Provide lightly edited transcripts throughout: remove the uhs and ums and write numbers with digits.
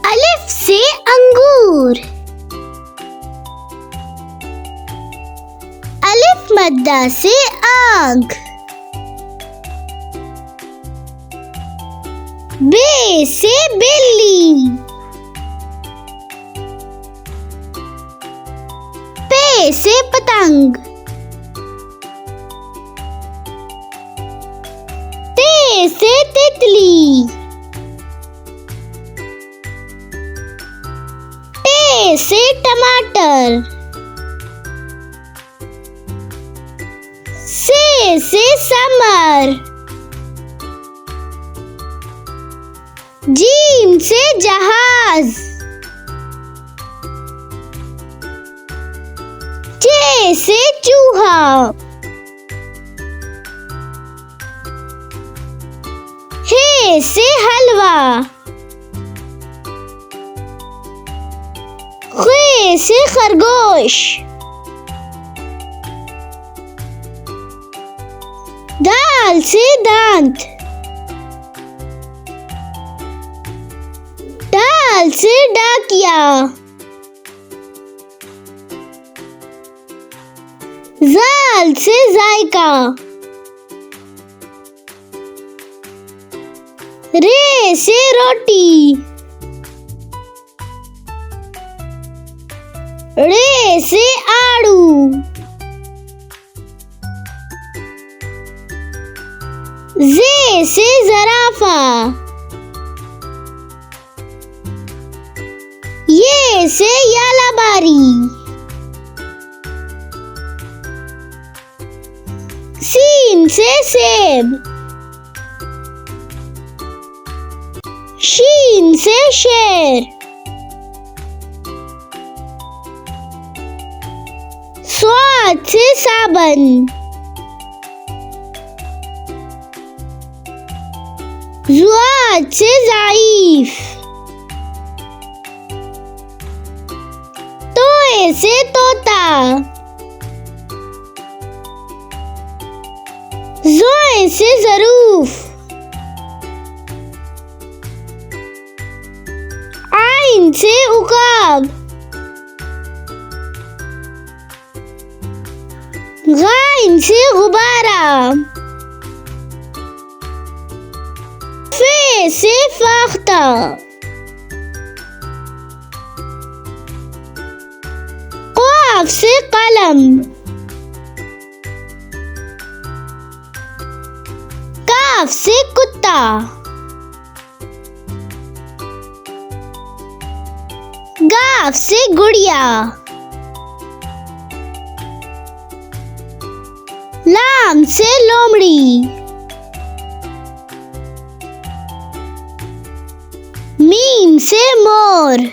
अलिफ से अंगूर। अलिफ मद्दा से आंख। बे से बिल्ली। पे से पतंग। ते से तितली। टे से टमाटर। से समर। जीम से जहाज। चे से चूहा। हे से हलवा। खे से खरगोश। दाल से दांत। दाल से डाकिया। जाल से जायका। रे से रोटी। रे से आड़ू। जे से जराफा। ये से यालाबारी। सीन से सेब। शीन से शेर। स्वाद से साबन। जुआद से ज़ाइफ। तोए से तोता। ज़ोए से ज़रूफ। आइन से उकाब। गाइन से गुब्बारा। फे से फाख्ता। क़ाफ से कलम। काफ से कुत्ता। गाफ से गुड़िया। लाम से लोमड़ी। मीम से मोर।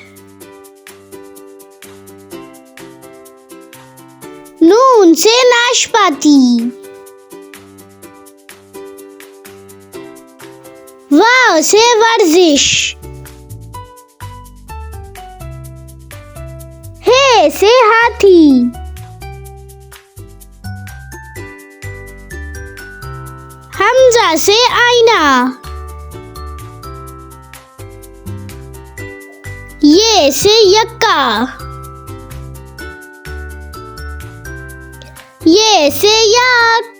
नून से नाशपाती। वाव से वर्जिश। हे से हाथी। हमजा से आईना। ये से यक्का। ये से याक।